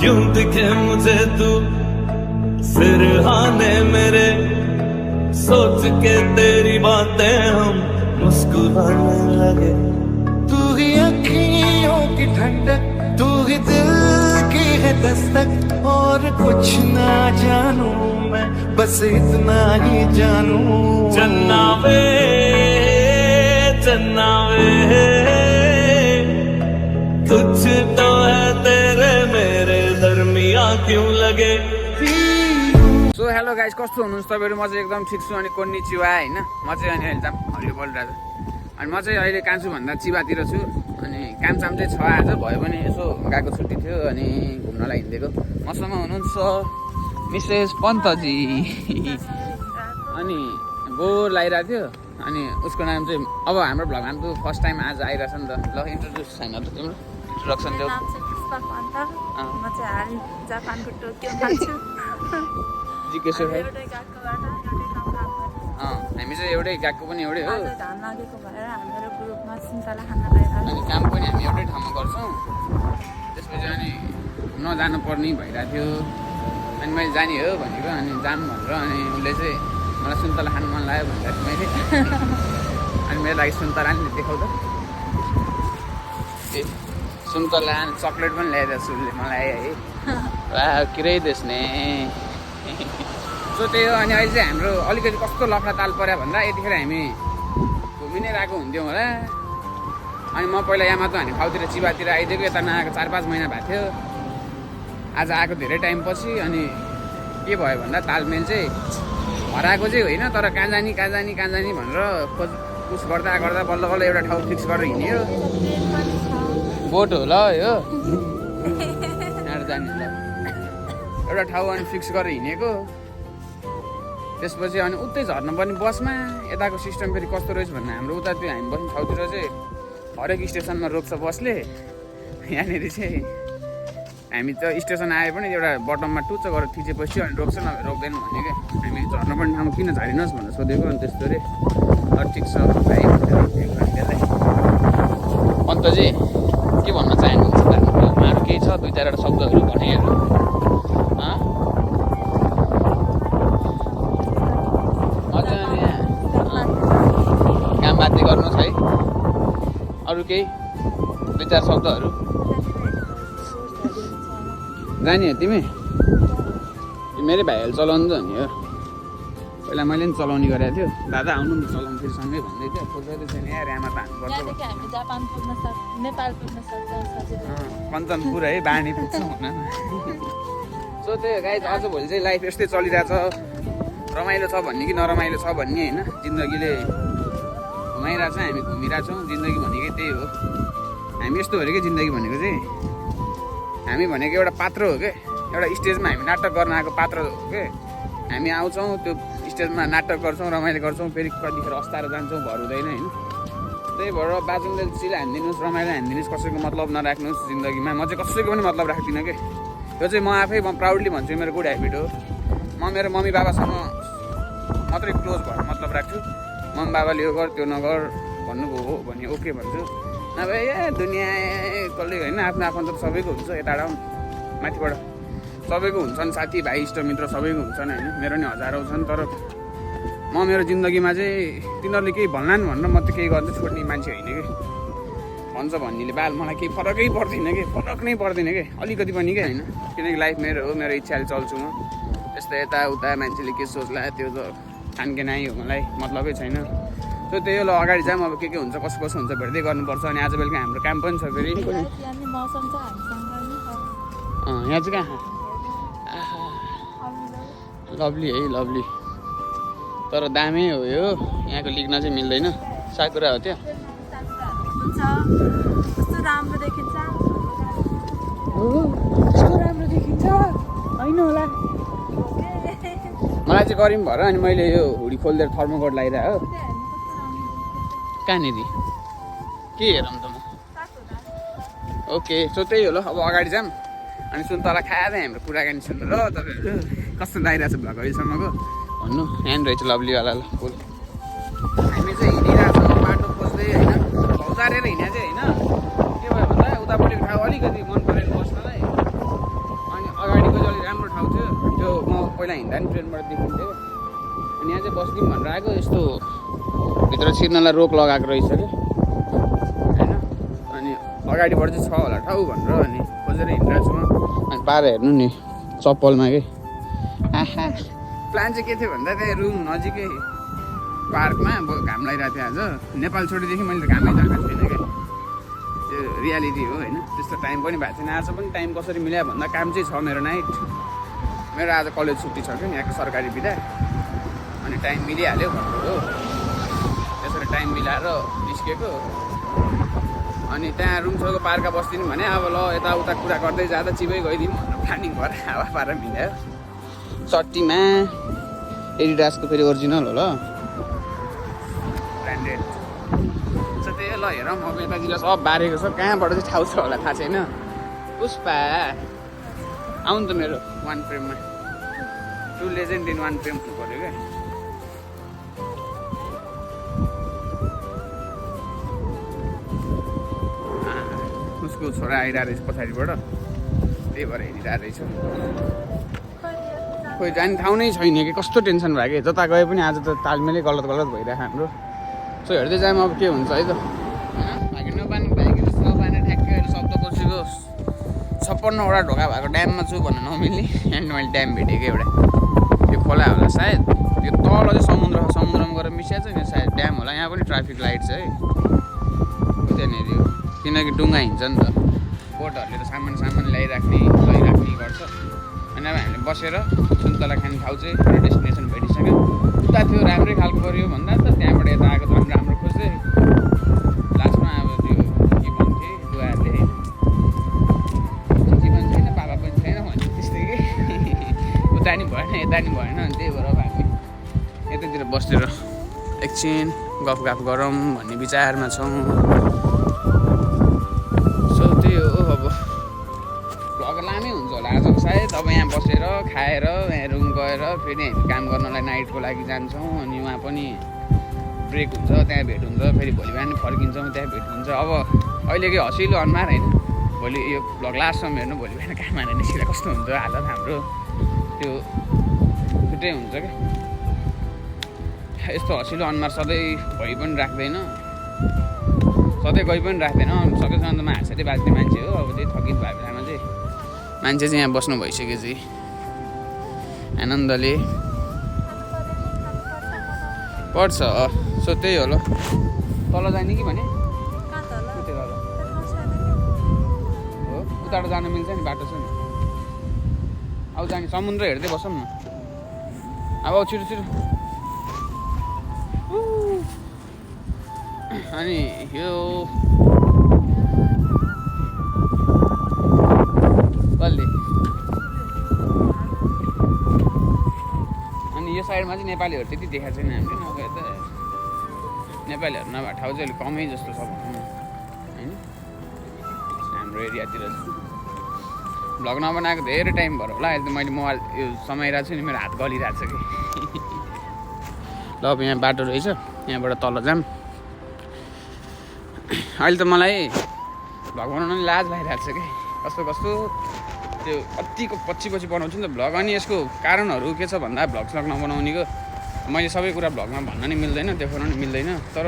क्यों दिखे मुझे तू सिरहाने मेरे, सोच के तेरी बातें हम मुस्कुराने लगे। तू ही अखियों की ठंडक, तू ही दिल की है दस्तक, और कुछ ना जानू मैं, बस इतना ही जानू। चन्ना वे कुछ तो है तेरे मेरे दरमिया क्यों लगे। सो हेलो गाइज, कस्तो हुनुहुन्छ तपाईँहरू? म चाहिँ एकदम ठिक छु। अनि कोन्निचिवा होइन, म चाहिँ अनि अहिले हरियो बोलिरहेको छु। अनि म चाहिँ अहिले कहाँ छु भन्दा चिबातिर छु। अनि कामसाम चाहिँ छ आज, भयो भने यसो गएको छुट्टी थियो अनि घुम्नलाई हिँडेको। मसँग हुनुहुन्छ मिसेस पन्तजी अनि बोर लगाइरहेको थियो। अनि उसको नाम चाहिँ अब हाम्रो भ्लगमा त फर्स्ट टाइम आज आइरहेछ नि त। ल इन्ट्रोड्युस छैन त तिम्रो, इन्ट्रोडक्सन देऊ। म चाहिँ हाल जापानको टोकियोमा छु। जिज्ञासा हामी चाहिँ एउटै गएको पनि एउटै हो। धान लागेको भएर हाम्रो ग्रुपमा सुन्तला खाना खाइरहेको अनि काम पनि हामी एउटै ठाउँमा गर्छौँ। त्यसपछि अनि घुम्न जानुपर्ने भइरहेको थियो। अनि मैले जाने हो भनेको, अनि जाऊँ भनेर। अनि उसले चाहिँ मलाई सुन्तला खानु मन लाग्यो भनेर मैले अनि मेरो लागि सुन्तला नि देखाउ त। ए सुन्तला अनि चक्लेट पनि ल्याइदिएको छु उसले मलाई है। वा किरै देख्ने सो त्यही हो। अनि अहिले चाहिँ हाम्रो अलिकति कस्तो लफडा ताल पर्यो भन्दा यतिखेर हामी घुमि नै रहेको हुन्थ्यौँ होला। अनि म पहिला यहाँ त हामी ठाउँतिर चिबातिर आइदिएको, यता नआएको 4-5 महिना भएको थियो। आज आएको धेरै टाइम पछि। अनि के भयो भन्दा तालमेल चाहिँ हराएको चाहिँ होइन, तर कहाँ जाने भनेर पुस गर्दा गर्दा बल्ल बल्ल एउटा ठाउँ फिक्स गरेर हिँड्यो। बोट हो ल यो यहाँ जाने ल एउटा ठाउँ अनि फिक्स गरेर हिँडेको। त्यसपछि अनि उतै झर्नुपर्ने बसमा। यताको सिस्टम फेरि कस्तो रहेछ भन्दा हाम्रो उता त्यो हामी बस्ने ठाउँतिर चाहिँ हरेक स्टेसनमा रोक्छ बसले। यहाँनिर चाहिँ हामी त स्टेसन आए पनि एउटा बटममा टुच्च गरेर थिचेपछि अनि रोक्छ, नभए रोक्दैन भने क्या। हामी झर्नुपर्ने ठाउँमा किन झरिनुहोस् भनेर सोधेको। अनि त्यस्तो अरे ठिक छ भाइ त्यसलाई। अन्त चाहिँ के भन्न चाहनुहुन्छ त? उहाँहरू केही छ 2-4वटा शब्दहरू भनेहरू काम बाध्य गर्नुहोस् है। अरू केही 2-4 शब्दहरू जाने हो तिमी? मेरै भाइहरूले चलाउनु त नि हो। पहिला मैले पनि चलाउने गरेको थियो। दादा आउनु नि चलाउनु फेरि सँगै भन्दै थियो। खोजेर चाहिँ यहाँ ऱ्यामा त हान्नुपर्छ। हामी जापान पुग्न सक्छ, नेपाल पुग्न सक्छ सजिलो। कञ्चनपुर है, बानी पुग्छ हुन। सो त्यही गाइज, आज भोलि चाहिँ लाइफ यस्तै चलिरहेछ। रमाइलो छ भन्ने कि नरमाइलो छ भन्ने होइन, जिन्दगीले घुमाइरहेछ, हामी घुमिरहेछौँ। जिन्दगी भनेकै त्यही हो। हामी यस्तो हो अरे कि जिन्दगी भनेको चाहिँ हामी भनेको एउटा पात्र हो क्या। एउटा स्टेजमा हामी नाटक गर्न आएको पात्र हो क्या। हामी आउँछौँ, त्यो स्टेजमा नाटक गर्छौँ, रमाइलो गर्छौँ, फेरि कतिखेर अस्ताएर जान्छौँ, भर हुँदैन होइन। त्यही भएर बाजुले चिल हानिदिनुहोस्, रमाइलो हानिदिनुहोस्, कसैको मतलब नराख्नुहोस् जिन्दगीमा। म चाहिँ कसैको पनि मतलब राख्दिनँ कि। यो चाहिँ म आफै प्राउडली भन्छु, मेरो गुड हेबिट हो। म मेरो मम्मी बाबासँग मात्रै क्लोज भएर मतलब राख्छु। मम्मी बाबाले यो गर त्यो नगर भन्नुभयो हो भने ओके भन्छु, नभए दुनियाँ कसले होइन। आफ्नो आफन्त त सबैको हुन्छ, यता माथिबाट सबैको हुन्छन्, साथीभाइ इष्टमित्र सबैको हुन्छन् होइन। मेरो नि हजारौँ छन्। तर म मेरो जिन्दगीमा चाहिँ तिनीहरूले केही भन्लान् भनेर म त केही गर्न छोड्ने मान्छे होइन कि। भन्छ भन्नेले बाल मलाई केही फरकै पर्दैन कि, फरक नै पर्दैन कि अलिकति पनि कि होइन। किनकि लाइफ मेरो हो, मेरो इच्छाले चल्छु म। त्यस्तै यताउता मान्छेले के सोच्ला त्यो त खानके नाइ हो, मलाई मतलबै छैन। त्यो त्यही हो। अगाडि जाऊँ, अब के हुन्छ कसो कसो हुन्छ भेट्दै गर्नुपर्छ। अनि आज बेलुका हाम्रो काम पनि छ फेरि। मौसम छ हामीसँग नि। यहाँ चाहिँ कहाँ? लभली है, लभली। तर दामै हो यो, यहाँको लिग्न चाहिँ मिल्दैन। साकुरा हो त्यो। कस्तो राम्रो देखिन्छ, कस्तो राम्रो देखिन्छ होइन होला। मलाई चाहिँ गरिम भएर अनि मैले यो हुडी खोलिदिएर थर्मोकोट लगाइरहेको हो। कहाँनिर के हेरौँ त म? ओके, सो त्यही हो ल। अब अगाडि जाऊँ अनि सुन्तला खाँदै हाम्रो कुराकानी सुन्नु ल। तपाईँहरू कस्तो लागिरहेको छ भ्लग अहिलेसम्मको भन्नु। यहाँ रहेछ लभलीवाला ल फुल। हामी चाहिँ हिँडिरहेको छौँ बाटो खोज्दै होइन, हौतारेर हिँडे चाहिँ होइन। के भयो भन्दा उतापट्टिको ठाउँ अलिकति मन परेन बस्नलाई। अनि राम्रो ठाउँ थियो त्यो म पहिला हिँड्दा नि ट्रेनबाट देखिन्थ्यो अनि यहाँ चाहिँ बस्दिउँ भनेर आएको यस्तो भित्र छिर्नलाई रोक लगाएको रहेछ कि होइन अनि अगाडिबाट चाहिँ छ होला ठाउँ भनेर अनि खोजेर हिँडिरहेको छु म अनि पाएर हेर्नु नि चप्पलमा के आहा प्लान चाहिँ के थियो भन्दा त्यही रुम नजिकै पार्कमा घाम लागिरहेको थियो आज नेपाल छोडेदेखि मैले त घामै देखाएको छैन क्या त्यो रियालिटी हो होइन त्यस्तो टाइम पनि भएको छैन आज पनि टाइम कसरी मिलायो भन्दा काम चाहिँ छ मेरो नाइट मेरो आज कलेज छुट्टी छ क्या यहाँको सरकारी बिदा अनि टाइम मिलिहाल्यो भन्नु हो त्यसरी टाइम मिलाएर निस्केको अनि त्यहाँ रुम छेउको पार्कमा बस्दिनु भने अब ल यताउता कुरा गर्दै जाँदा चिपै गइदिउँ भनेर प्लानिङ गरेर हावा पारेर मिलायो सट्टीमा एडिडासको फेरि ओरिजिनल हो ल ब्रान्डेड त्यही ल हेरौँ अब यतातिर सब बारेको छ कहाँबाट चाहिँ ठाउँ छ होला थाहा छैन पुष्पा आउनु त मेरो वान फ्रेममा two legend in one frame हुनु पऱ्यो क्या उसको छोरा आइरहेको रहेछ पछाडिबाट त्यही भएर हेरिरहेको रहेछ खोइ जाने ठाउँ नै छैन कि कस्तो टेन्सन भयो कि जता गए पनि आज त तालमेलै गलत भइरहेको हाम्रो सो हेर्दै जाऊँ अब के हुन्छ है त भाग्य नपानी ठ्याक्कै अहिले शब्द बसेको 56वटा ढोका भएको ड्याममा छु भन्न नमिल्ने यहाँनिर मैले ड्याम भेटेको एउटा त्यो खोला होला सायद त्यो तल चाहिँ समुद्रमा गएर मिसिया छ नि सायद ड्याम होला यहाँ पनि ट्राफिक लाइट छ है त्यहाँनिर किनकि डुङ्गा हिँड्छ नि त बोटहरूले त सामान लैराख्ने गर्छ अनि अब हामीले बसेर सुन्तला खाने ठाउँ चाहिँ एउटा डेस्टिनेसन भेटिसक्यो उता थियो राम्रै खालको गऱ्यो भन्दा त त्यहाँबाट यता आएको त पनि राम्रो खोज्दै लास्टमा अब त्यो के भन्थे बुवाहरूले जीवन छैन बाबा पनि छैन भन्थ्यो त्यस्तै कि उता नि भएन यता नि भएन अनि त्यही भएर अब हामी यतातिर बसेर एकछिन गफ गरौँ भन्ने विचारमा छौँ सो त्यही हो अब भ्लग लामै हुन्छ होला आजको सायद अब यहाँ बसेर खाएर यहाँ रुम गएर फेरि हामी काम गर्नलाई नाइटको लागि जान्छौँ अनि उहाँ पनि ब्रेक हुन्छ त्यहाँ भेट हुन्छ फेरि भोलि बिहान फर्किन्छौँ त्यहाँ भेट हुन्छ अब अहिले के हँसिलो अनुहार होइन भोलि यो भ्लग लास्टसम्म हेर्नु भोलि बिहान काम हानेर निस्किँदा कस्तो हुन्छ हालत हाम्रो त्यो छुट्टै हुन्छ क्या यस्तो हँसिलो अनुहार सधैँ भइ पनि राख्दैन सधैँ गइ पनि राख्दैन सकेसम्म त म हाँसेरै बाँच्ने मान्छे हो अब त्यही थकित भएको बेलामा चाहिँ मान्छे चाहिँ यहाँ बस्नु भइसक्यो चाहिँ आनन्दले पर्छ सो त्यही हो ल तल जाने कि भने हो उताबाट जान मिल्छ नि बाटो छ नि अब जाने समुद्र हेर्दै बसौँ न अब छिटो अनि यो कसले अनि यो साइडमा चाहिँ नेपालीहरू त्यति देखाएको छैन हामीले नभए त नेपालीहरू नभए ठाउँ चाहिँ अलिक कमै जस्तो छ भनौँ न होइन हाम्रो एरियातिर भ्लग नबनाएको धेरै टाइम भयो होला अहिले त मैले मोबाइल यो समाइरहेको छु नि मेरो हात गलिरहेको छ कि ल अब यहाँ बाटो रहेछ यहाँबाट तल जाऊँ अहिले त मलाई भ्लग बनाउन पनि लाज लागिरहेको छ कि कस्तो त्यो कतिको पछि बनाउँछु नि त भ्लग अनि यसको कारणहरू के छ भन्दा भ्लग नबनाउनेको मैले सबै कुरा भ्लगमा भन्न नि मिल्दैन देखाउन नि मिल्दैन तर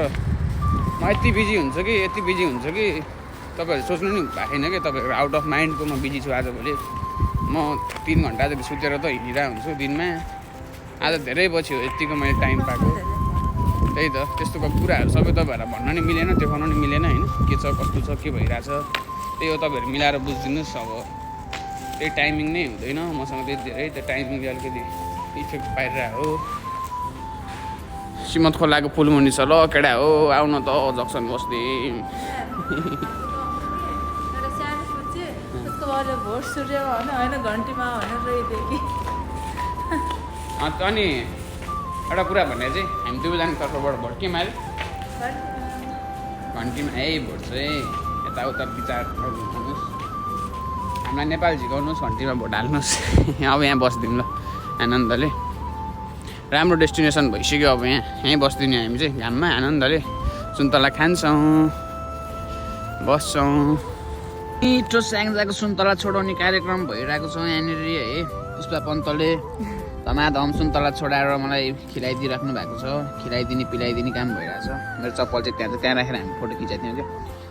म यति बिजी हुन्छु कि तपाईँहरू सोच्नु नि भएको छैन कि तपाईँहरू आउट अफ माइन्डको म बिजी छु आजभोलि म 3 घन्टा जति सुतेर त हिँडिरहेको हुन्छु दिनमा आज धेरै पछि हो यतिको मैले टाइम पाएको त्यही त त्यस्तो कुराहरू सबै तपाईँहरूलाई भन्न नि मिलेन देखाउन नि मिलेन होइन के छ कस्तो छ के भइरहेछ त्यही हो तपाईँहरू मिलाएर बुझिदिनुहोस् अब त्यही टाइमिङ नै हुँदैन मसँग त्यही धेरै त्यो टाइमिङले अलिकति इफेक्ट पारिरहेको हो सिमत खोलाको पुलमुनि छ ल केटा हो आउन त जक्सन बस्दै अनि एउटा कुरा भने चाहिँ हामी दुवैजना तर्फबाट भोट के माऱ्यो घन्टीमा भोट चाहिँ यताउता विचार गर्नुहोस् हामीलाई नेपाल झिकाउनुहोस् घन्टीमा भोट हाल्नुहोस् अब यहाँ बस्दिउँ ल आनन्दले राम्रो डेस्टिनेसन भइसक्यो अब यहीँ बस्दिने हामी चाहिँ घाममा आनन्दले सुन्तला खान्छौँ बस्छौँ मिठो स्याङ्जाको सुन्तला छोडाउने कार्यक्रम भइरहेको छ यहाँनिर है पुष्पा पन्तले धमाधम सुन्तला छोडाएर मलाई खिलाइदिइराख्नु भएको छ। खिलाइदिने पिलाइदिने काम भइरहेछ। मेरो चप्पल चाहिँ त्यहाँ राखेर हामी फोटो खिचाइदियौँ क्या।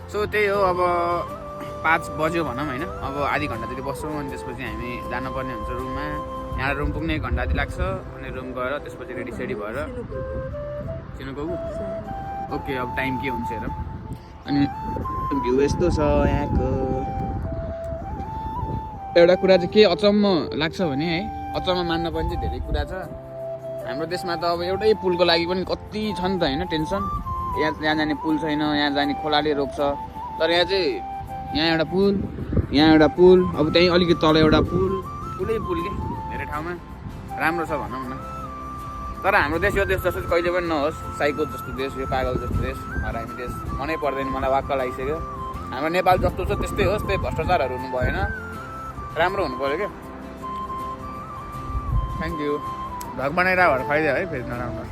सो त्यही हो, अब 5 बज्यो भनौँ होइन। अब आधी घन्टा जति बस्छौँ अनि त्यसपछि हामी जानुपर्ने हुन्छ रुममा। यहाँ रुम पुग्ने 1 घन्टा जति लाग्छ। अनि रुम गएर त्यसपछि रेडी सेडी भएर चिनो गएको। ओके, अब टाइम के हुन्छ हेरौँ। अनि भ्यू यस्तो छ यहाँको। एउटा कुरा चाहिँ के अचम्म लाग्छ भने है, अचम्म मान्न पनि चाहिँ धेरै कुरा छ। हाम्रो देशमा त अब एउटै पुलको लागि पनि कति छ नि त होइन टेन्सन। यहाँ जाने पुल छैन, यहाँ जाने खोलाले रोक्छ। तर यहाँ चाहिँ यहाँ एउटा पुल, अब त्यहीँ अलिकति तल एउटा पुल के धेरै ठाउँमा राम्रो छ भनौँ न। तर हाम्रो देश यो देश जस्तो कहिले पनि नहोस्। साइको जस्तो देश, यो पागल जस्तो देश, हरामी देश मनै पर्दैन मलाई। वाक्क लागिसक्यो। हाम्रो नेपाल जस्तो छ त्यस्तै होस्, त्यही भ्रष्टाचारहरू हुनु भएन, राम्रो हुनु पऱ्यो क्या। Thank you. भ्लग बनाइरहेको भएर फाइदा है, फेरि नराम्रो।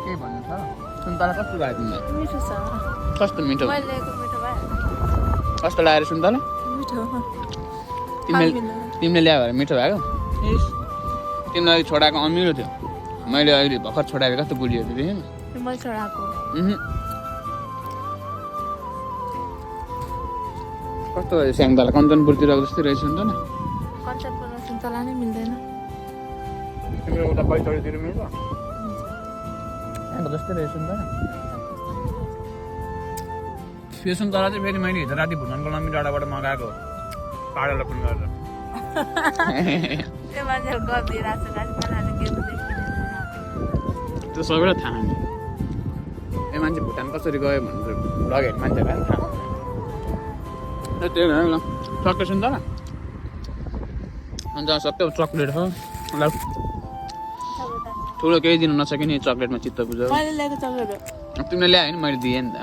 के भन्नु छ? सुन्तला कस्तो लाग्यो तिमीलाई? मिठो छ। कस्तो मिठो? मैले ल्याएको मिठो भयो। कस्तो लाग्यो सुन्तला? मिठो। तिमीले ल्यायो भने मिठो भएको? तिमीलाई अघि छोडाएको अमिलो थियो। मैले अहिले भर्खर छोडाएको कस्तो गुलियो थियो देखेँ। मैले छोडाएको। कस्तो स्याङ्दाला कञ्चनपुरतिर जस्तै रहेछ नि त नि। कञ्चनपुरमा सुन्तला नै मिल्दैन। तिम्रो उता बैतडीतिर मिल्छ? यहाँको जस्तै रहेछ नि त। यो सुन्तला चाहिँ फेरि मैले हिजो राति भुटानको लम्बी डाँडाबाट मगाएको पाहाडलाई फोन गरेर। त्यो मान्छेहरू गफिरहेको छ गाडी बनाएर के त्यो सबैलाई थाहा नि। यो मान्छे भुटान कसरी गयो भनेर लगेर मान्छेलाई थाहा। त्यही भएर ल सक्यो सुन्तला। अन्त सबै चक्लेट हो ल। ठुलो केही दिनु नसके नि चक्लेटमा चित्त बुझ्यो। मैले ल्याएको चक्लेट हो। तिमीले ल्यायो नि, मैले दिएँ नि त।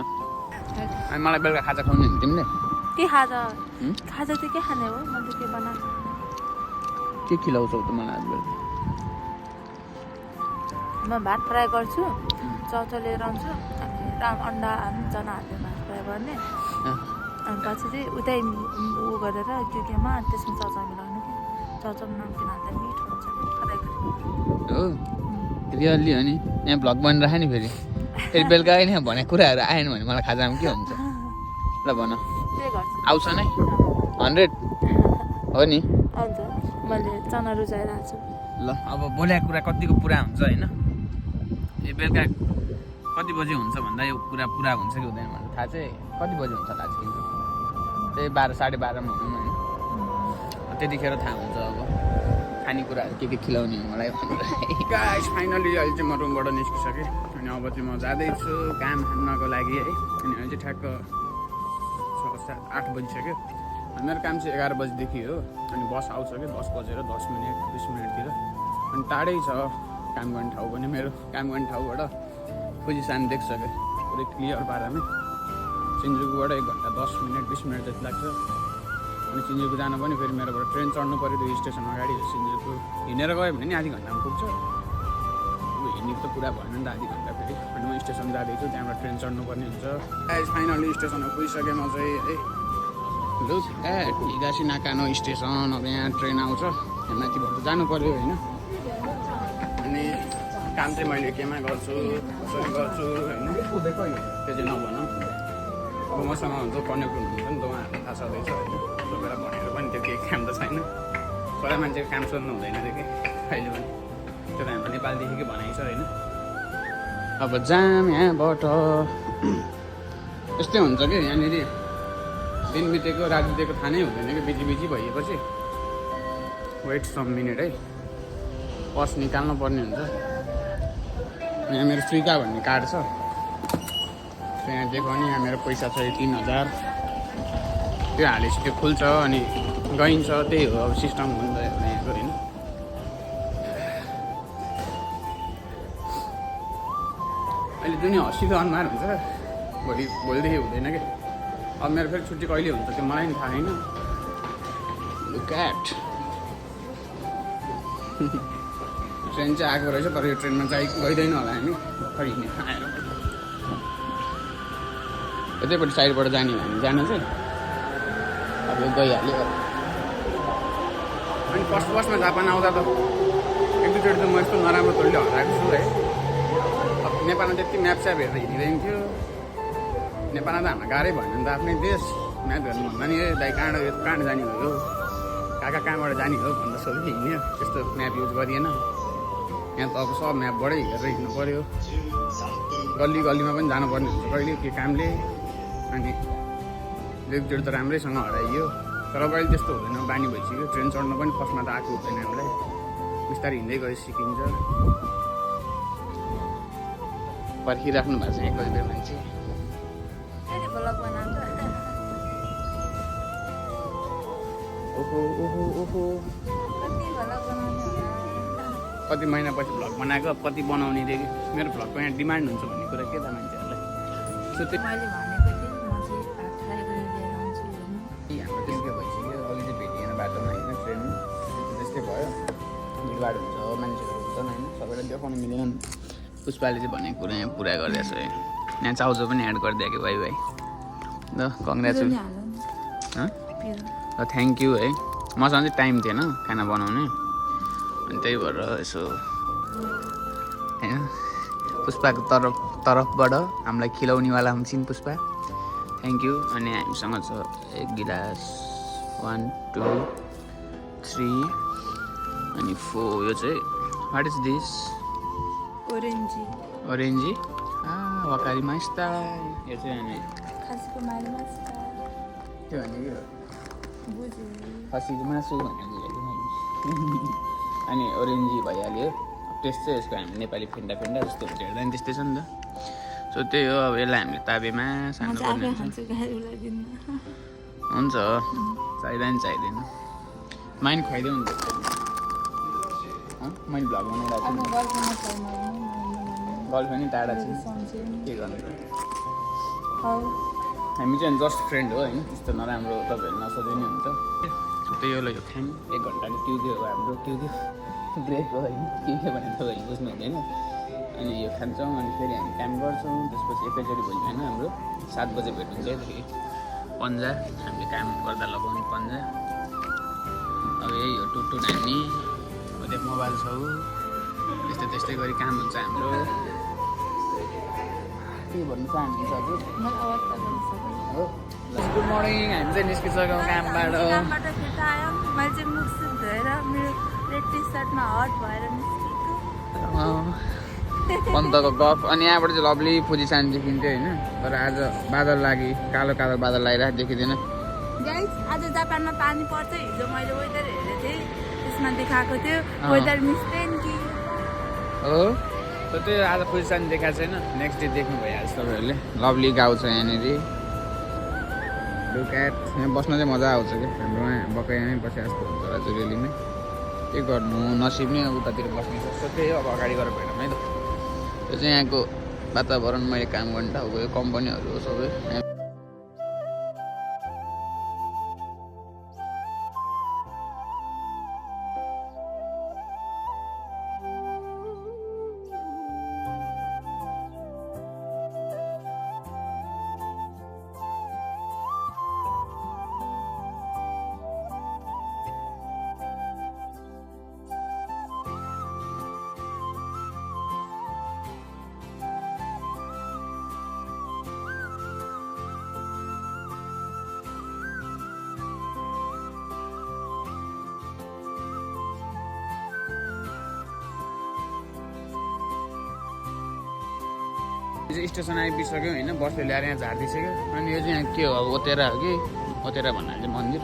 अनि मलाई बेलुका खाजा खुवाउनु नि तिमीले। के खाजा? खाजा चाहिँ के खाने हो? मैले के बनाएको? के खिलाउँछौ त मलाई आज बेलुका? म भात फ्राई गर्छु, चाउचाउ लिएर आउँछु, अनि अन्डा चना हालेर भात फ्राई गर्ने। अनि पछि चाहिँ उतै उ गरेर केमा त्यसमा चाउचाउ मिलाउनु कि चाउचाउ नमकिन हाल्दा मिठो हुन्छ फ्राई गरेर। हो रियल्ली हो नि। यहाँ भ्लग बनिरहेको नि फेरि बेलुका नि भनेको कुराहरू आएन भने मलाई खाजामा के हुन्छ ल भन। के गर्छु? आउँछ नै 100 हो नि। आउँछ। मैले चना रुचाइरहेको छु। ल अब बोलेको कुरा कतिको पुरा हुन्छ होइन। यो बेलुका कति बजी हुन्छ भन्दा यो कुरा पुरा हुन्छ कि हुँदैन भनेर थाहा चाहिँ कति बजी हुन्छ होला आज? त्यही 12 साढे 12मा हुनु होइन। त्यतिखेर थाहा हुन्छ अब खानेकुराहरू के खिलाउने हो मलाई भनेर। गाइस फाइनली अहिले चाहिँ म रुमबाट निस्किसकेँ। अनि अब चाहिँ म जाँदैछु काम हान्नको लागि है। अनि अहिले चाहिँ ठ्याक्क 6-7-8 बजिसक्यो। मेरो काम चाहिँ 11 बजीदेखि हो। अनि बस आउँछ कि 10 बजेर 10 मिनट 20 मिनटतिर। अनि टाढै छ काम गर्ने ठाउँ पनि। मेरो काम गर्ने ठाउँबाट पोजिसन देख्छ क्या पुरै क्लियर पारामै। सिन्जुकूबाट 1 घन्टा 10 मिनट 20 मिनट जति लाग्छ। अनि सिन्जुकू जान पनि फेरि मेरोबाट ट्रेन चढ्नु पऱ्यो। त्यो स्टेसन अगाडि सिन्जुकू हिँडेर गयो भने नि आधी घन्टामा पुग्छ। अब हिँडेको त पुरा भएन नि त आधी घन्टा फेरि। अनि म स्टेसन जाँदैछु, त्यहाँबाट ट्रेन चढ्नुपर्ने हुन्छ। फाइनली स्टेसनमा पुगिसकेँ म चाहिँ है। लु हिगासी नाकानो स्टेसन। अब यहाँ ट्रेन आउँछ, यहाँ माथिबाट जानु पऱ्यो होइन। अनि काम चाहिँ मैले केमा गर्छु कसरी गर्छु होइन त्यो चाहिँ नभनौँ। अब मसँग जो कनेक्ट हुनुहुन्छ नि त उहाँहरूलाई थाहा छँदैछ होइन। सबैलाई भनेर पनि त्यो केही काम त छैन। पहिला मान्छेको काम सोध्नु हुँदैन थियो कि अहिले पनि। त्यो त हाम्रो नेपालदेखिकै भनाइ छ होइन। अब जाम यहाँबाट यस्तै हुन्छ कि यहाँनिर दिन बितेको रात बितेको थाहा नै हुँदैन कि बिजी भइएपछि। वेट सम मिनट है, बस निकाल्नु पर्ने हुन्छ। यहाँ मेरो फ्रिका भन्ने कार्ड छ, यहाँ देखो नि यहाँ मेरो पैसा छ 3000। त्यो हालेपछि त्यो खुल्छ अनि गइन्छ। त्यही हो अब सिस्टम हो नि त यहाँको होइन। अहिले जुन हँसीको अनुहार हुन्छ भोलिदेखि हुँदैन कि। अब मेरो फेरि छुट्टी कहिले हुन्छ त्यो मलाई पनि थाहा छैन। लुक एट ट्रेन चाहिँ आएको रहेछ, तर यो ट्रेनमा चाहिँ गइँदैन होला हामी। खै हिँड्ने आएर यतैपट्टि साइडबाट जाने हो भने जानु चाहिँ अब यो गइहाल्यो अनि फर्स्टमा जापान आउँदा त एक दुईचोटि त म यस्तो नराम्रो तरिकाले हराएको छु है अब नेपालमा त्यति म्याप स्याप हेरेर हिँडिरहेको थियो नेपालमा त हामीलाई गाह्रै भएन नि त आफ्नै देश म्याप हेर्नुभन्दा नि दाइ कहाँ जाने हो कहाँबाट जाने हो भनेर सोधेँ हिँड्यो त्यस्तो म्याप युज गरिएन यहाँ त अब सब म्यापबाटै हेरेर हिँड्नु पऱ्यो गल्ली गल्लीमा पनि जानुपर्ने हुन्छ कहिले के कामले अनि एकचोटि त राम्रैसँग हराइयो तर अहिले त्यस्तो हुँदैन बानी भइसक्यो ट्रेन चढ्न पनि फर्स्टमा त आएको हुँदैन हामीलाई बिस्तारै हिँड्दै गए सिकिन्छ पर्खिराख्नु भएको छ यहाँ कतिपय मान्छे ओहो ओहो ओहो कति महिनापछि भ्लग बनाएको कति बनाउने रे मेरो भ्लगको यहाँ डिमान्ड हुन्छ भन्ने कुरा के त मान्छेहरूलाई सो त्यो हाम्रो त्यस्तै भइसक्यो अघि चाहिँ भेटिएन बाटोमा होइन ट्रेन त्यस्तै भयो भिडभाड हुन्छ मान्छेहरू हुन्छन् होइन सबैलाई देखाउनु मिलेन पुष्पाले चाहिँ भनेको कुरा यहाँ पुरा गरिरहेछ है यहाँ चाउचाउ पनि एड गरिदियो कि भाइ ल कङ्ग्रेचुलेसन ल थ्याङ्क यू है मसँग चाहिँ टाइम थिएन खाना बनाउने अनि त्यही भएर यसो होइन पुष्पाको तर्फबाट हामीलाई खिलाउनेवाला हुन्छन् पुष्पा थ्याङ्क यू अनि हामीसँग छ एक गिलास 1 2 3 अनि 4 यो चाहिँ वाट इज दिस ओरेन्जी वकारी मास्ता यो चाहिँ अनि के भनेको खसीको मासु भनेको अनि ओरेन्जी भइहाल्यो टेस्ट चाहिँ यसको हामी नेपाली फेन्डा जस्तो हुन्छ हेर्दा नि त्यस्तै छ नि त सो त्यही हो अब यसलाई हामीले ताबेमा सान्नुपर्ने हुन्छ चाहिँदैन चाहिँदैन माइन खुवाइदियो नि मैले भ्लग बनाइरहेको छु गर्लफ्रेन्ड नै टाढा छु के गर्नु हामी चाहिँ जस्ट फ्रेन्ड हो होइन त्यस्तो नराम्रो तपाईँहरू नसोधे नि हुन्छ त्यही हो ल यो खान 1 घन्टाको के हो हाम्रो के ब्रेक हो होइन के भने तपाईँहरू बुझ्नु हुँदैन अनि यो खान्छौँ अनि फेरि हामी काम गर्छौँ त्यसपछि एकैचोटि भोलि होइन हाम्रो 7 बजे भेट हुन्छ है पन्जा हामीले काम गर्दा लगाउने पन्जा अब यही हो टुटु नानी त्यो मोबाइल छौ त्यस्तै गरी काम हुन्छ हाम्रो के भन्नु चाहनुहुन्छ हजुर हो गुड मर्निङ हामी चाहिँ निस्किसक्यौँ कामबाट मैले चाहिँ मुख सुख धोएर मेरो रेड टी सर्टमा हट भएर निस्केको पन्तको गफ अनि यहाँबाट चाहिँ लभली पोजिसन देखिन्थ्यो होइन तर आज बादल लागि कालो बादल लगाइरहेको देखिँदैन गाइस आज जापानमा पानी पर्छ हिजो मैले वेदर हेरेको थिएँ त्यसमा देखाएको थियो वेदर मिस्टेन कि हो त त्यो आज पोजिसन देखाएको छैन नेक्स्ट डे देख्नु भइहाल्छ तपाईँहरूले लभली गाउँ छ यहाँनिर लुक्याट यहाँ बस्न चाहिँ मजा आउँछ कि हाम्रोमा बकैयामै बसे जस्तो हुन्छ राजुरेलीमै के गर्नु नसिब नै उतातिर बस्ने सक्छ त्यही हो अब अगाडि गएर भेटौँ है त त्यो चाहिँ यहाँको वातावरण मैले काम गर्ने ठाउँको यो कम्पनीहरू हो सबै स्टेसन आइपुगिसक्यो होइन बसले ल्याएर यहाँ झारिदिइसक्यो अनि यो चाहिँ यहाँ के हो अब ओतेरा हो कि ओतेरा भन्नाले चाहिँ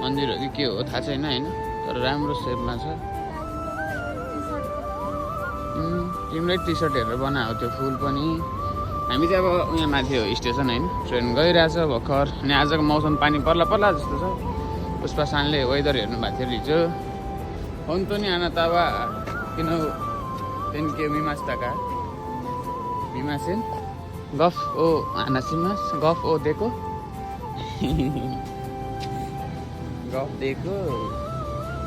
मन्दिर हो कि के हो थाहा छैन होइन तर राम्रो सेपमा छ तिमीले टी सर्ट हेरेर बनाएको त्यो फुल पनि हामी चाहिँ अब यहाँ माथि हो स्टेसन होइन ट्रेन गइरहेछ भर्खर अनि आजको मौसम पानी पर्ला जस्तो छ पुष्पा सानले वेदर हेर्नु भएको थियो हिजो फोन नि आना तावा किन तेनके मिमास्ताका मिमासेन गफ ओ आनासिमास गफ ओ देखो गफ देखो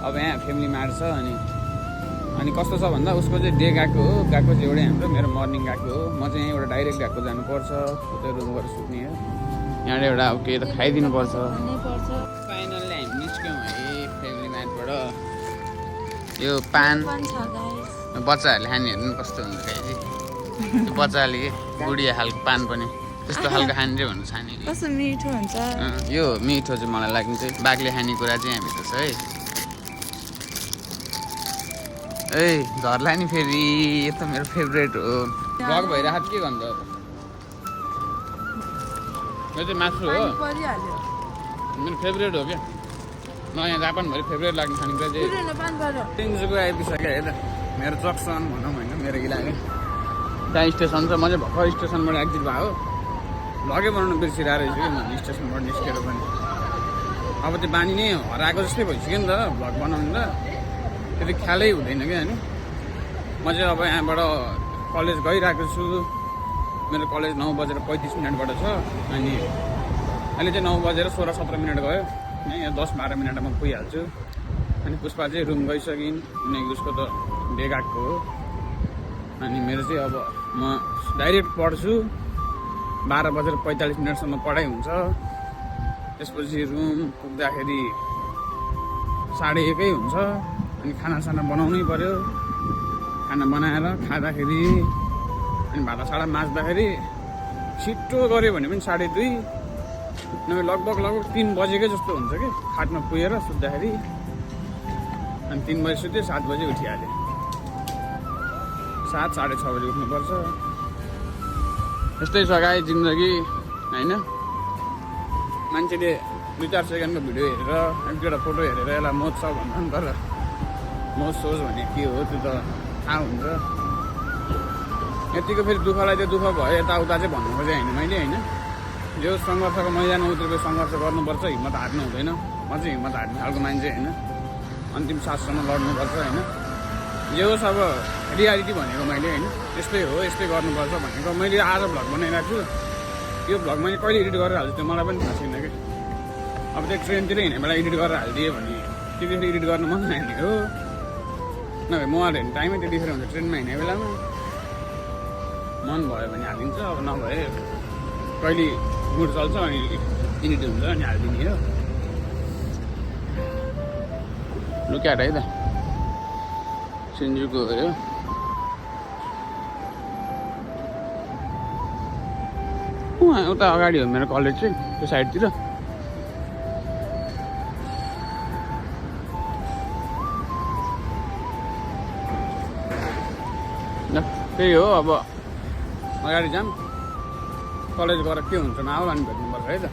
अब यहाँ फ्यामिली मार्छ अनि अनि कस्तो छ भन्दा उसको चाहिँ डे गएको हो, गएको चाहिँ एउटै हाम्रो, मेरो मर्निङ गएको हो। म चाहिँ यहीँबाट डाइरेक्ट गएको जानुपर्छ, उतै रुम गरेर सुत्ने हो। यहाँबाट एउटा अब केही त खाइदिनुपर्छ। फाइनल्ली हामी निस्क्यौँ है फ्यामिली मार्टबाट। यो पान बच्चाहरूले खाने हेर्नु कस्तो हुन्छ खाइदिए त्यो बच्चाले गुडिया खालको पान पनि त्यस्तो खालको खाने चाहिँ भन्नु छाने कस्तो मिठो हुन्छ। यो मिठो चाहिँ मलाई लाग्ने चाहिँ बाघले खाने कुरा चाहिँ हामी त छ है। ए घरलाई नि फेरि यो त मेरो फेभरेट हो। भग भइरहेको के भन्छ अब यो चाहिँ मासु हो, मेरो फेभरेट हो क्या। नयाँ जापानभरि फेभरेट लाग्ने खानेकुरा चाहिँ तिनजुको आइपुगिसक्यो है त। मेरो जक्सन भनौँ होइन, मेरो इलाका त्यहाँ स्टेसन छ। म चाहिँ भर्खर स्टेसनबाट एक्जिट भयो, भ्लगै बनाउनु बिर्सिरहेको रहेछु कि मैले स्टेसनबाट निस्केर पनि। अब त्यो बानी नै हराएको जस्तै भइसक्यो नि त भ्लग बनाउनु त, त्यति ख्यालै हुँदैन क्या होइन। म चाहिँ अब यहाँबाट कलेज गइरहेको छु। मेरो कलेज 9:35 छ अनि अहिले चाहिँ 9:16-17 गयो। यहाँ 10-12 मिनटमा पुगिहाल्छु। अनि पुष्पा चाहिँ रुम गइसकिन् किनकि उसको त डे गएको हो। अनि मेरो चाहिँ अब म डाइरेक्ट पढ्छु, 12:45 पढाइ हुन्छ। त्यसपछि रुम पुग्दाखेरि 1:30 हुन्छ। अनि खानासाना बनाउनै पऱ्यो, खाना बनाएर खाँदाखेरि अनि भाँडासाँडा माझ्दाखेरि छिट्टो गऱ्यो भने पनि 2:30 नभए लगभग 3 बजेकै जस्तो हुन्छ कि खाटमा पुगेर सुत्दाखेरि। अनि 3 बजी सुत्यो, 7 बजी उठिहाल्यो। 7-6:30 बजी उठ्नुपर्छ। यस्तै छ गाई जिन्दगी होइन। मान्छेले 2-4 सेकेन्डको भिडियो हेरेर एक दुईवटा फोटो हेरेर यसलाई मोज छ भन्छ नि, तर मोज सोच भने के हो त्यो त थाहा हुन्छ। यतिको फेरि दुःखलाई त्यो दुःख भयो यताउता चाहिँ भन्नु खोजेँ होइन मैले होइन। जो सङ्घर्षको मैदानमा उत्रेको सङ्घर्ष गर्नुपर्छ, हिम्मत हार्नु हुँदैन। म चाहिँ हिम्मत हार्ने खालको मान्छे होइन, अन्तिम साससम्म लड्नुपर्छ होइन। जे होस् अब रियालिटी भनेको मैले होइन, यस्तै हो यस्तै गर्नुपर्छ भनेको। मैले आज भ्लग बनाइरहेको छु, यो भ्लग मैले कहिले एडिट गरेर हाल्छु त्यो मलाई पनि थाहा छैन कि। अब त्यो ट्रेनतिर हिँड्ने बेला एडिट गरेर हालिदिएँ भने त्यतिखेर एडिट गर्न मन लाग्ने हो, नभए म हेर्ने टाइमै त्यतिखेर हुन्छ ट्रेनमा हिँड्ने बेलामा। मन भयो भने हालिदिन्छ, अब नभए कहिले मुड चल्छ अनि एडिट हुन्छ अनि हालिदिने हो। लुक्याट है त सिन्जुको हो यो। उता अगाडि हो मेरो कलेज चाहिँ, त्यो साइडतिर। त्यही हो अब अगाडि जाम, कलेज गएर के हुन्छ नआउला नि भेट्नुपर्छ है त।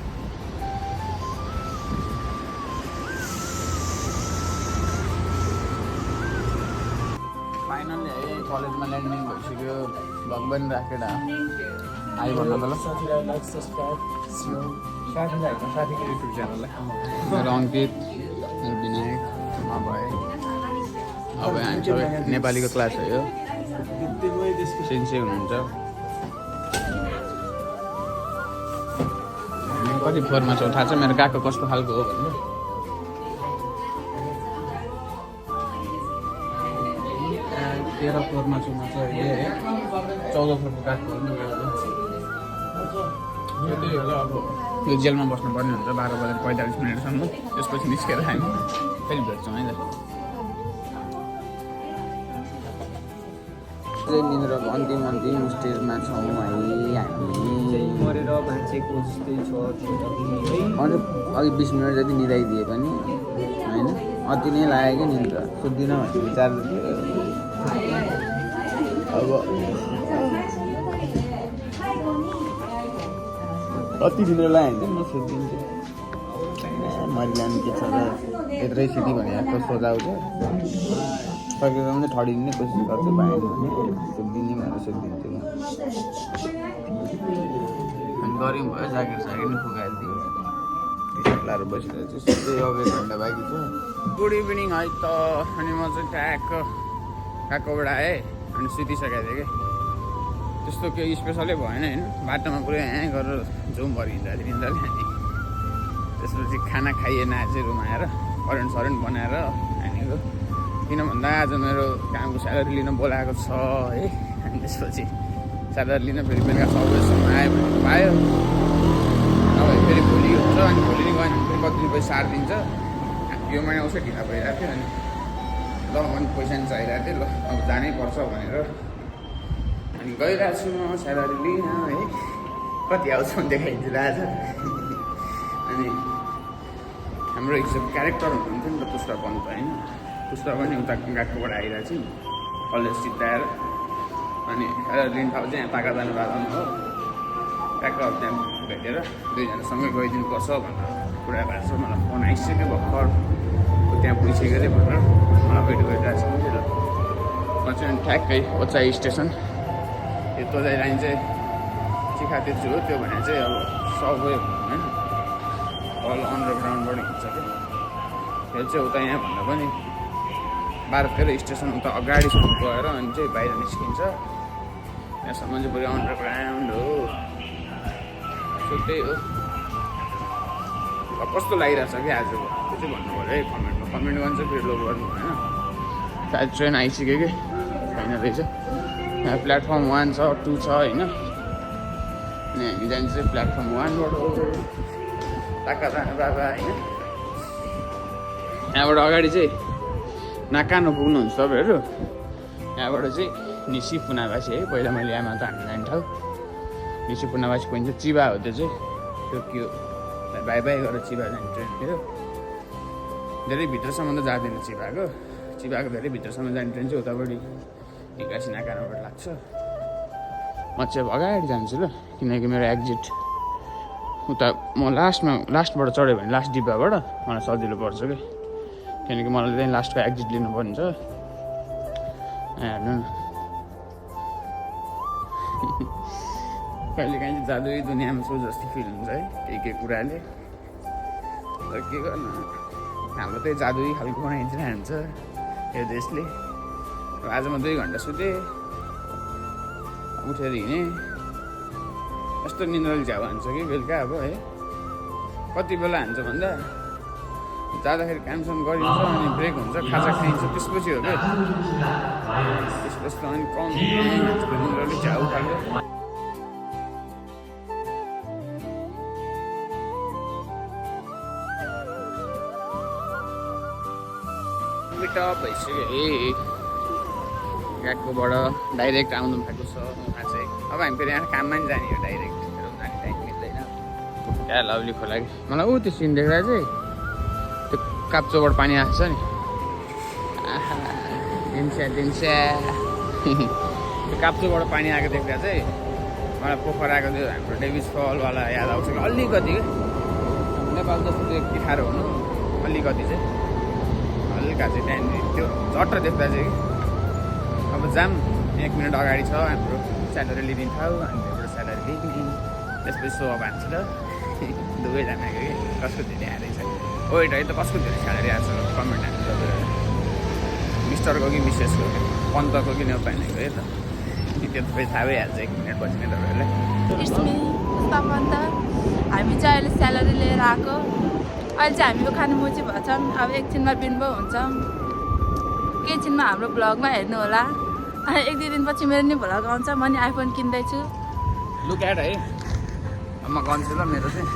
फाइनल्ली है कलेजमा ल्यान्डिङ भइसक्यो। भ्लग पनि राखेर आइ भन्नु त ल साथीको युट्युब च्यानललाई। मेरो अङ्कित, मेरो विनायक, भए अब हामी सबै नेपालीको क्लास हो यो। सेन्से हुनुहुन्छ। कति फ्लोरमा छ थाहा छ मेरो गएको कस्तो खालको हो भन्नु। 13 फ्लोरमा छु म चाहिँ अहिले, 14 फ्लोरको गएको हो। त्यही होला अब यो जेलमा बस्नुपर्ने हुन्छ 12:45 त्यसपछि निस्केर हामी फेरि भेट्छौँ है त। निन्द्राको अन्तिम स्टेजमा छौँ है हामी। मरेर बाँचेको जस्तै छ अझ अघि 20 मिनट जति निदाइदिए पनि होइन, अति नै लाग्यो कि निन्द्रा, सुत्दिनँ भन्ने विचार थियो। अब अति निन्द्रा लाग्यो भने चाहिँ म सुत्दिन्छु। मरिलानु के छ र यत्रै सिटी भने जस्तो सोचाउँछ। सकेको पनि ठडिदिने कोसिस गर्छु, पाएन भने सुत्दिने भनेर सुत्दिन्छु म। अनि गऱ्यौँ भयो, ज्याकेट नि फुकाइदियो। लाएर बसिरहेको छु, सुत्दै अब 1 घन्टा बाँकी छ। गुड इभिनिङ है त। अनि म चाहिँ ट्याक्क काकोबाट आएँ अनि सुतिसकेको थिएँ कि, त्यस्तो केही स्पेसलै भएन होइन। बाटोमा पुरै यहाँ गरेर झुम भरिँदा हामी। त्यसपछि खाना खाइएन चाहिँ रुम आएर करेन्ट बनाएर हामीको किन भन्दा आज मेरो कामको स्यालेरी लिन बोलाएको छ है। अनि त्यसपछि स्यालेरी लिन फेरि बेलुका 6 बजीसम्म आयो भने पायो, नभए फेरि भोलि हुन्छ। अनि भोलि नै गएन फेरि कति दिन पैसा सार दिन्छ। यो महिना उसै ढिला भइरहेको थियो। अनि ल अनि पैसा नि चाहिरहेको थियो, ल अब जानै पर्छ भनेर अनि गइरहेको छु म स्यालेरी लिन है। कति आउँछ भने देखाइदिन्छु आज। अनि हाम्रो एकजना क्यारेक्टर हुनुहुन्थ्यो नि त पुस्तक पन्त होइन, पुस्तक पनि उता गएकोबाट आइरहेको छु कलेज सिद्धाएर। अनि लिन ठाउँ चाहिँ यहाँ पाका जानु बाटोमा हो। ट्याक्क अब त्यहाँ भेटेर दुईजनासँगै गइदिनुपर्छ भनेर कुरा भएको छ। मलाई फोन आइसक्यो भर्खर, त्यहाँ पुगिसकेको थिएँ भनेर मलाई वेट गरिरहेको छ। म चाहिँ ठ्याक्कै ओचाइ स्टेसन त्यो तोजाइ लाइन चाहिँ चिखाते छु हो। त्यो भने चाहिँ अब सबवे होइन अल अन्डरग्राउन्डबाट हिँड्छ क्या। फेरि चाहिँ उता यहाँभन्दा पनि 12-13 स्टेसन उता अगाडिसम्म गएर अनि चाहिँ बाहिर निस्किन्छ। यहाँसम्म चाहिँ बरु अन्डरग्राउन्ड हो। सो त्यही हो। अब कस्तो लागिरहेछ कि आज त्यो चाहिँ भन्नु पऱ्यो है कमेन्टमा। कमेन्ट गर्नु चाहिँ फेरि लो गर्नु होइन। सायद ट्रेन आइसक्यो कि छैन रहेछ। यहाँ प्लेटफर्म 1 छ 2 छ होइन। अनि हामी जान्छ चाहिँ प्लेटफर्म 1बाट टाका जानु बाबा होइन। यहाँबाट अगाडि चाहिँ नाकानो पुग्नुहुन्छ तपाईँहरू। यहाँबाट चाहिँ निसी पुनावासी है। पहिला मैले आमा त हामी जाने ठाउँ निसी पुनावासी पुगिन्छ। चिबा हो त्यो चाहिँ टोकियो बाई बाई गरेर चिबा जाने ट्रेन थियो। धेरै भित्रसम्म त जाँदैन चिबाको धेरै भित्रसम्म जाने ट्रेन चाहिँ उतापट्टि निकासी नाकानोबाट लाग्छ। म चाहिँ अब अगाडि जान्छु ल, किनकि मेरो एक्जिट उता म लास्टबाट चढ्यो भने लास्ट डिब्बाबाट मलाई सजिलो पर्छ कि। किनकि मलाई त्यहीँ लास्टको एक्जिट लिनुपर्ने छ। हेर्नु न कहिलेकाहीँ चाहिँ जादुई दुनियाँमा छु जस्तो फिल हुन्छ है केही कुराले। तर के गर्नु, हाम्रो त्यही जादुई खालको बनाइदिएर हान्छ यो देशले। आज म 2 घन्टा सुतेँ, उठेर हिँडेँ। यस्तो निन्द्राले झ्याउ हान्छ कि बेलुका अब है। कति बेला हान्छ भन्दा जाँदाखेरि कामसाम गरिन्छ अनि ब्रेक हुन्छ, खाजा खाइन्छ, त्यसपछि हो क्या। त्यसपछि त अनि कम निन्द्राले झ्याउ खाल्यो। मिटअप भइसक्यो है। गएकोबाट डाइरेक्ट आउनु भएको छ उहाँ चाहिँ। अब हामी फेरि यहाँ काममा नि जाने हो डाइरेक्ट, जाने टाइम मिल्दैन। क्या लभली खोला कि मलाई ऊ त्यो सिन देख्दा चाहिँ त्यो काप्चोबाट पानी आएको छ नि। दिन्छ त्यो काप्चोबाट पानी आएको देख्दा चाहिँ मलाई पोखराको त्यो हाम्रो डेभिस फलवाला याद आउँछ कि अलिकति क्या। नेपाल जस्तो त्यो के खारो हुनु अलिकति चाहिँ हल्का चाहिँ त्यहाँनिर त्यो झट्ट देख्दा चाहिँ अब जाम 1 मिनट अगाडि छ हाम्रो स्यालेरी लिने ठाउँ। अनि त्यहाँबाट स्यालेरी लिने त्यसपछि सो अब हान्छ ल दुवैजनाको कि कसको धेरै हालेको छ। वेट है त कसको धेरै स्यालेरी आएको छ कमेन्ट हाल्नु तपाईँ। मिस्टरको कि मिसेसको पन्तको कि नेपालीको है त त्यो तपाईँ थाहा भइहाल्छ 1 मिनट पछि नै तपाईँहरूलाई। It's me Pant. हामी चाहिँ अहिले स्यालेरी लिएर आएको। अहिले चाहिँ हामी खानु मुची भन्छौँ। अब एकछिनमा बिन्बो हुन्छौँ। केही छिनमा हाम्रो भ्लगमा हेर्नु होला। अनि 1-2 दिनपछि मेरो नि भ्लग आउँछ। म नि आइफोन किन्दैछु। लुक एट है। म गर्छु ल मेरो चाहिँ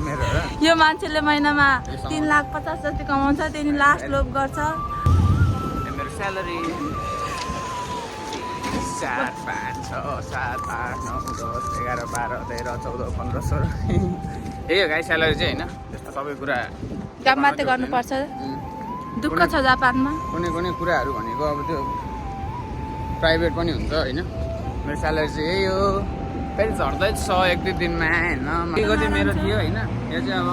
मेरो हो। यो मान्छेले महिनामा 3,50,000 जति कमाउँछ, त्यही लास्ट लोभ गर्छ। मेरो स्यालेरी 4, 5, 6, 7, 8, 9, 10, 11, 12, 13, 14, 15, 16 यही हो गाई स्यालेरी चाहिँ होइन। त्यस्तो सबै कुरा काम मात्रै गर्नुपर्छ। दुःख छ जापानमा। कुनै कुराहरू भनेको अब त्यो प्राइभेट पनि हुन्छ होइन। मेरो स्यालेरी चाहिँ यही हो। फेरि झर्दैछ 1-2 दिनमा होइन। के चाहिँ मेरो थियो होइन। यो चाहिँ अब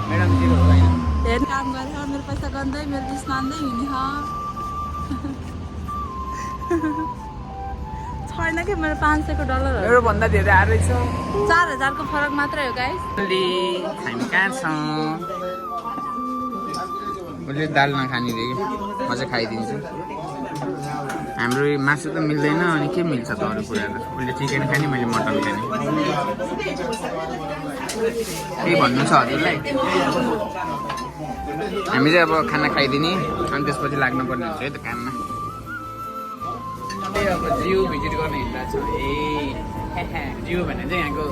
म्याडमजीको हो होइन। हेर्नु काम गरेर मेरो पैसा गन्दै मेरो डिस मान्दै हिँड्ने छैन कि मेरो $500 मेरो भन्दा धेरै आएर छ। 4,000 को फरक मात्रै हो गाइस। हामी कहाँ छौँ? उसले दाल नखाने रे कि म चाहिँ खाइदिन्छु। हाम्रो मासु त मिल्दैन अनि के मिल्छ त अरू कुराहरू। उसले चिकन खाने मैले मटन खाने। के भन्नु छ हजुरलाई? हामी चाहिँ अब खाना खाइदिने अनि त्यसपछि लाग्नुपर्ने हुन्छ है त काममा। ए अब जिउ भिजिट गर्न हिँडिरहेको छ। ए जिउ भन्ने चाहिँ यहाँको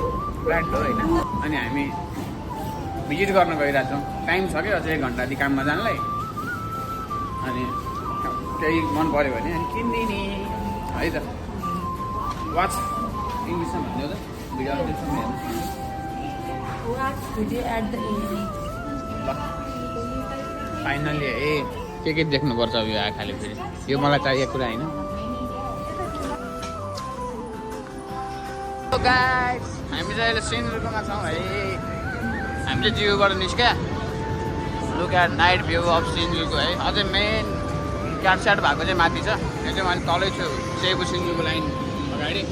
ब्रान्ड हो होइन। अनि हामी भिजिट गर्न गइरहेको छौँ। टाइम छ कि अझै 1 घन्टा जति काममा जानलाई। अनि केही मन पऱ्यो भने अनि किनिदिने है त। वाच इङ्ग्लिसमा भन्यो त भिडियो हेर्नु। Watch video at the evening. Finally के देख्नुपर्छ अब यो आँखाले फेरि। यो मलाई चाहिएको कुरा होइन। गाइस हामी चाहिँ अहिले सिनरुकमा छौँ है। हामीले जिउबाट निस्क्या look at night view of सिनरुको है। अझै मेन क्याटस्याट भएको चाहिँ माथि छ। यो चाहिँ मैले तलै छु सेबु सिनरुको लाइन अगाडि।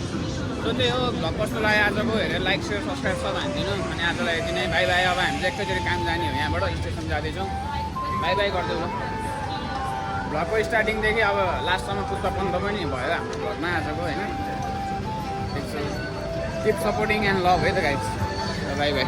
सो त्यही हो भ्लग कस्तो लाग्यो आजको हेरेर लाइक सेयर सब्सक्राइब सब हानिदिनु। अनि आजलाई यति नै बाई बाई। अब हामी चाहिँ एकैचोटि काम जाने हो यहाँबाट स्टेसन जाँदैछौँ। बाई बाई गरिदेऊ ल। भ्लगको स्टार्टिङदेखि अब लास्टसम्म पुष्पन्त पनि भयो हाम्रो भ्लगमा आजको होइन। किप सपोर्टिङ एन्ड लभ है त गाइस। By by.